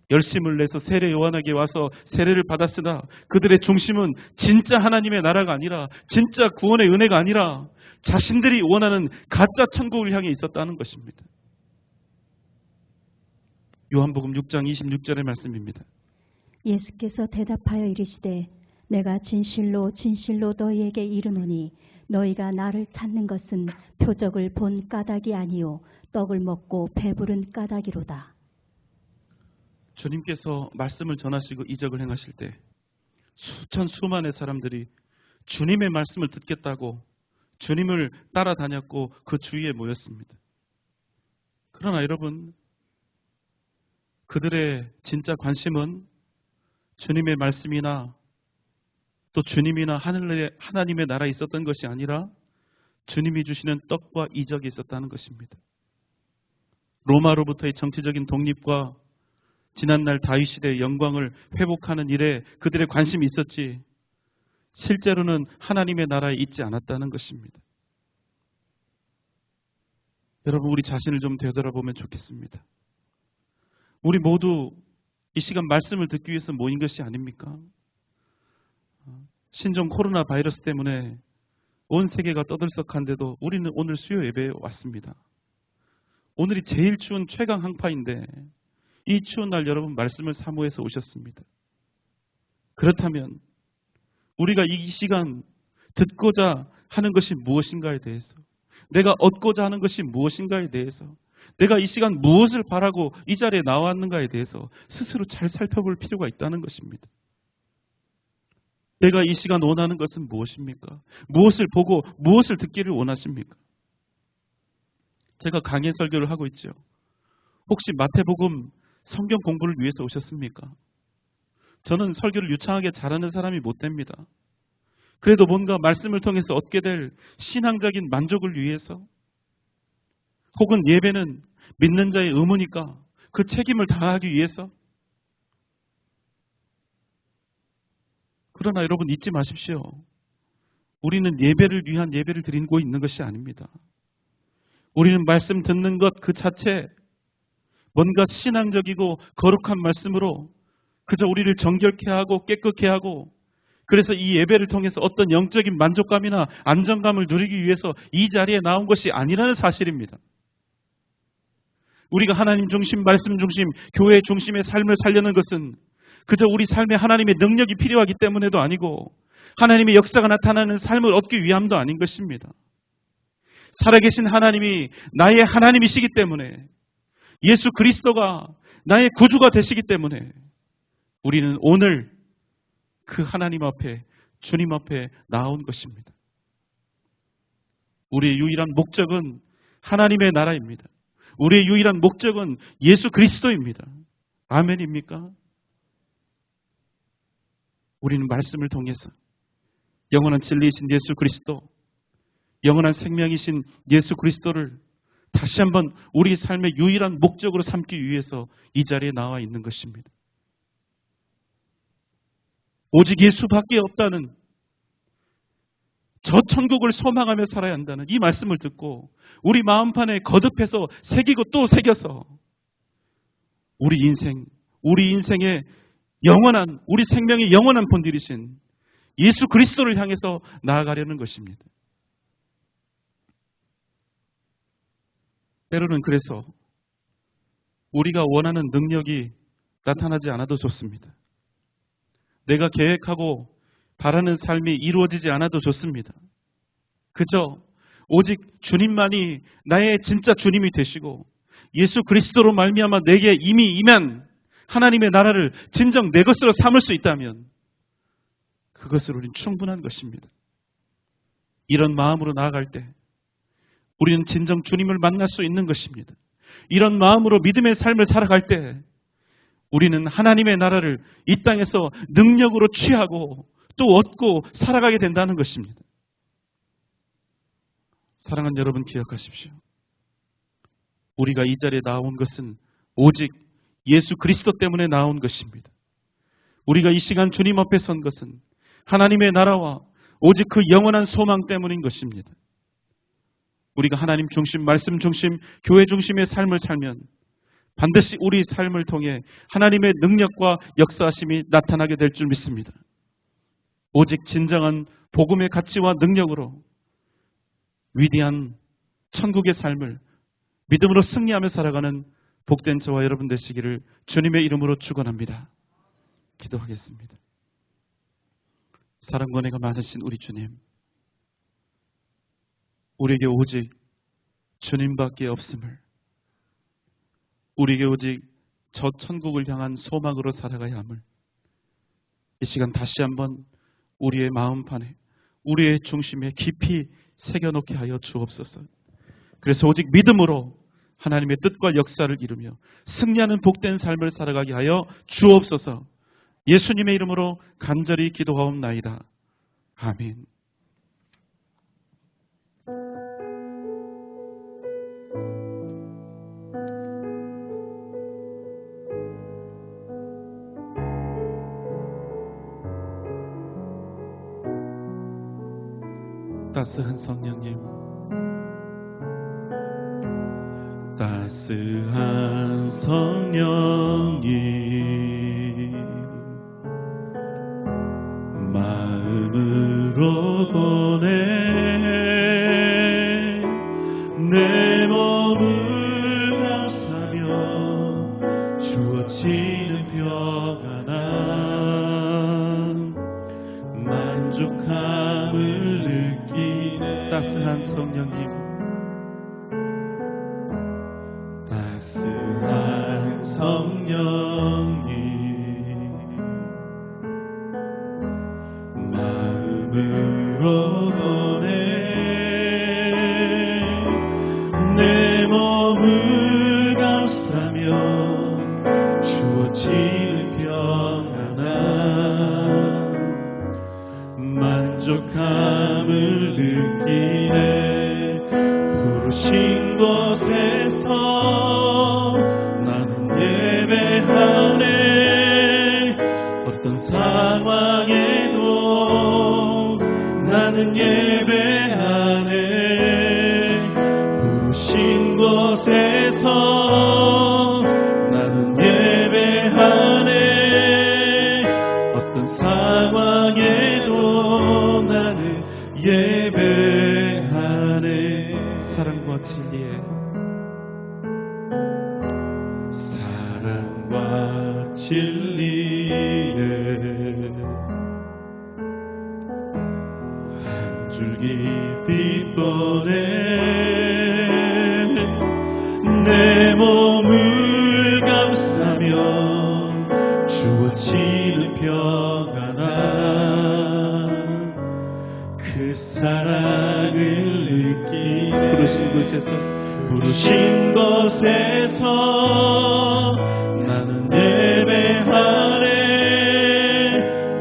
열심을 내서 세례 요한에게 와서 세례를 받았으나 그들의 중심은 진짜 하나님의 나라가 아니라, 진짜 구원의 은혜가 아니라 자신들이 원하는 가짜 천국을 향해 있었다는 것입니다. 요한복음 6장 26절의 말씀입니다.
예수께서 대답하여 이르시되 내가 진실로 진실로 너희에게 이르노니 너희가 나를 찾는 것은 표적을 본 까닭이 아니요 떡을 먹고 배부른 까닭이로다.
주님께서 말씀을 전하시고 이적을 행하실 때 수만의 사람들이 주님의 말씀을 듣겠다고 주님을 따라다녔고 그 주위에 모였습니다. 그러나 여러분, 그들의 진짜 관심은 주님의 말씀이나 또 주님이나 하나님의 나라에 있었던 것이 아니라 주님이 주시는 떡과 이적이 있었다는 것입니다. 로마로부터의 정치적인 독립과 지난날 다윗 시대의 영광을 회복하는 일에 그들의 관심이 있었지 실제로는 하나님의 나라에 있지 않았다는 것입니다. 여러분, 우리 자신을 좀 되돌아보면 좋겠습니다. 우리 모두 이 시간 말씀을 듣기 위해서 모인 것이 아닙니까? 신종 코로나 바이러스 때문에 온 세계가 떠들썩한데도 우리는 오늘 수요 예배에 왔습니다. 오늘이 제일 추운 최강 항파인데 이 추운 날 여러분 말씀을 사모해서 오셨습니다. 그렇다면 우리가 이 시간 듣고자 하는 것이 무엇인가에 대해서, 내가 얻고자 하는 것이 무엇인가에 대해서, 내가 이 시간 무엇을 바라고 이 자리에 나왔는가에 대해서 스스로 잘 살펴볼 필요가 있다는 것입니다. 내가 이 시간 원하는 것은 무엇입니까? 무엇을 보고 무엇을 듣기를 원하십니까? 제가 강의 설교를 하고 있죠. 혹시 마태복음 성경 공부를 위해서 오셨습니까? 저는 설교를 유창하게 잘하는 사람이 못 됩니다. 그래도 뭔가 말씀을 통해서 얻게 될 신앙적인 만족을 위해서, 혹은 예배는 믿는 자의 의무니까 그 책임을 다하기 위해서. 그러나 여러분 잊지 마십시오. 우리는 예배를 위한 예배를 드리고 있는 것이 아닙니다. 우리는 말씀 듣는 것 그 자체 뭔가 신앙적이고 거룩한 말씀으로 그저 우리를 정결케 하고 깨끗게 하고, 그래서 이 예배를 통해서 어떤 영적인 만족감이나 안정감을 누리기 위해서 이 자리에 나온 것이 아니라는 사실입니다. 우리가 하나님 중심, 말씀 중심, 교회 중심의 삶을 살려는 것은 그저 우리 삶에 하나님의 능력이 필요하기 때문에도 아니고 하나님의 역사가 나타나는 삶을 얻기 위함도 아닌 것입니다. 살아계신 하나님이 나의 하나님이시기 때문에, 예수 그리스도가 나의 구주가 되시기 때문에 우리는 오늘 그 하나님 앞에, 주님 앞에 나온 것입니다. 우리의 유일한 목적은 하나님의 나라입니다. 우리의 유일한 목적은 예수 그리스도입니다. 아멘입니까? 우리는 말씀을 통해서 영원한 진리이신 예수 그리스도, 영원한 생명이신 예수 그리스도를 다시 한번 우리 삶의 유일한 목적으로 삼기 위해서 이 자리에 나와 있는 것입니다. 오직 예수밖에 없다는, 저 천국을 소망하며 살아야 한다는 이 말씀을 듣고 우리 마음판에 거듭해서 새기고 또 새겨서 우리 인생의 영원한, 우리 생명의 영원한 본질이신 예수 그리스도를 향해서 나아가려는 것입니다. 때로는 그래서 우리가 원하는 능력이 나타나지 않아도 좋습니다. 내가 계획하고 바라는 삶이 이루어지지 않아도 좋습니다. 그저 오직 주님만이 나의 진짜 주님이 되시고 예수 그리스도로 말미암아 내게 이미 임한 하나님의 나라를 진정 내 것으로 삼을 수 있다면 그것으로 우리는 충분한 것입니다. 이런 마음으로 나아갈 때 우리는 진정 주님을 만날 수 있는 것입니다. 이런 마음으로 믿음의 삶을 살아갈 때 우리는 하나님의 나라를 이 땅에서 능력으로 취하고 또 얻고 살아가게 된다는 것입니다. 사랑하는 여러분, 기억하십시오. 우리가 이 자리에 나온 것은 오직 예수 그리스도 때문에 나온 것입니다. 우리가 이 시간 주님 앞에 선 것은 하나님의 나라와 오직 그 영원한 소망 때문인 것입니다. 우리가 하나님 중심, 말씀 중심, 교회 중심의 삶을 살면 반드시 우리 삶을 통해 하나님의 능력과 역사하심이 나타나게 될 줄 믿습니다. 오직 진정한 복음의 가치와 능력으로 위대한 천국의 삶을 믿음으로 승리하며 살아가는 복된 저와 여러분 되시기를 주님의 이름으로 축원합니다. 기도하겠습니다. 사랑과 은혜가 많으신 우리 주님, 우리에게 오직 주님밖에 없음을, 우리에게 오직 저 천국을 향한 소망으로 살아가야 함을 이 시간 다시 한번 우리의 마음판에, 우리의 중심에 깊이 새겨놓게 하여 주옵소서. 그래서 오직 믿음으로 하나님의 뜻과 역사를 이루며 승리하는 복된 삶을 살아가게 하여 주옵소서. 예수님의 이름으로 간절히 기도하옵나이다. 아멘. 따스한 성령님, 따스한 성령님, 마음으로 보내 내 몸을 감싸며 주어지는 평안함, 만족함을 느끼네. 따스한 성령님, 따스한 성령님, 마음으로 보내 내 몸을 감싸며 주어지는 평안함, 만족함을 느끼네. 부르신 곳에서 나는 예배하네. 어떤 상황에도 나는 예배하네. 부르신 곳에서 나는 예배하네. 어떤 상황에도 나는 예배하네. 사랑과 진리에, 사랑과 진리에 한 줄기 빛보내 내 몸을 감싸며 주어지는 평안함, 그 사랑을 느끼네. 부르신 곳에서 나는 예배하네.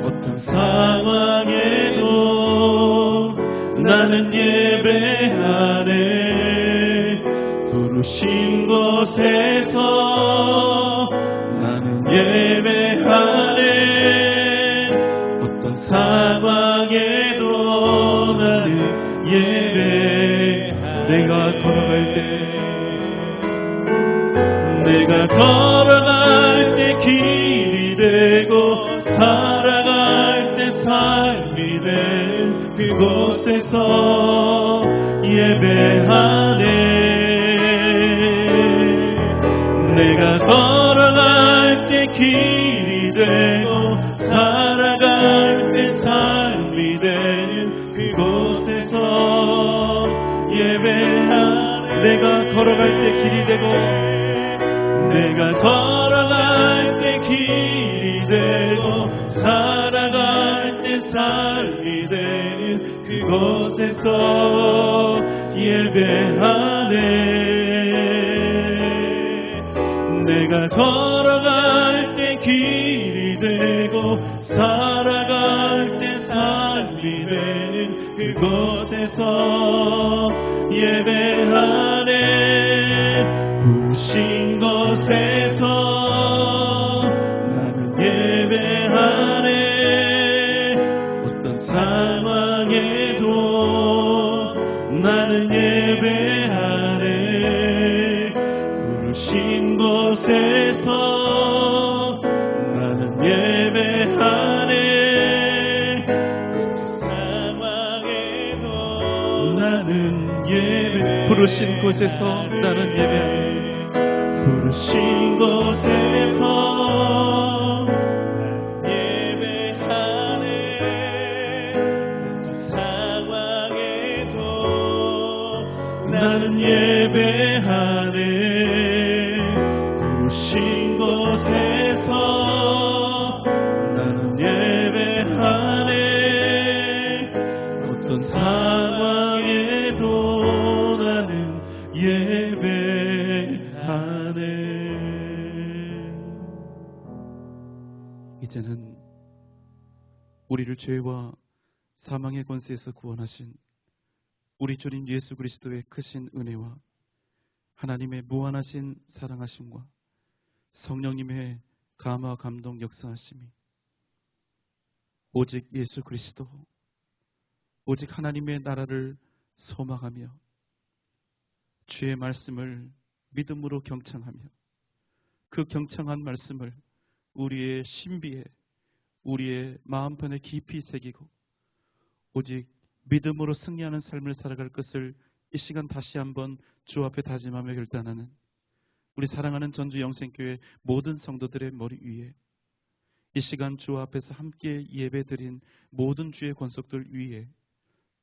어떤 상황에도 나는 예배하네. 부르신 곳에서 나는 예배하네. 어떤 상황에도 나는 예배하네. 내가 걸어갈 때 길이 되고
예배하네. 내가 걸어갈 때 길이 되고 살아갈 때 삶이 되는 그곳에서 예배하네. 내가 걸어갈 때 길이 되고 내가 걸어갈 때 길이 되고 살아갈 때 삶이 되는 그곳에서 예배하네. 내가 걸어갈 때 길이 되고 살아갈 때 삶이 되는 그곳에서 예배하네. 부르신 곳에서 나는 예배하네. 어떤 상황에도 나는 예배하네. 부르신 곳에서 나는 예배하네. 어떤 상황에도 나는 예배. 부르신 곳에서 나는 예배하네. 부르신 곳에서 예배하네. 어떤 상황에도 나는 예배하네. 부르신 곳에서 나는 예배하네. 어떤 상황에도 나는 예배하네.
이제는 우리를 죄와 사망의 권세에서 구원하신 우리 주님 예수 그리스도의 크신 은혜와 하나님의 무한하신 사랑하심과 성령님의 감화 감동 역사하심이 오직 예수 그리스도, 오직 하나님의 나라를 소망하며 주의 말씀을 믿음으로 경청하며 그 경청한 말씀을 우리의 신비에, 우리의 마음판에 깊이 새기고 오직 믿음으로 승리하는 삶을 살아갈 것을 이 시간 다시 한번 주 앞에 다짐하며 결단하는 우리 사랑하는 전주 영생교회 모든 성도들의 머리 위에, 이 시간 주 앞에서 함께 예배드린 모든 주의 권속들 위에,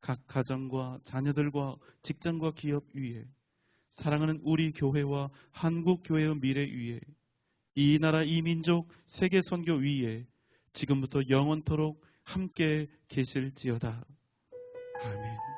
각 가정과 자녀들과 직장과 기업 위에, 사랑하는 우리 교회와 한국 교회의 미래 위에, 이 나라 이 민족 세계 선교 위에 지금부터 영원토록 함께 계실지어다. 아멘.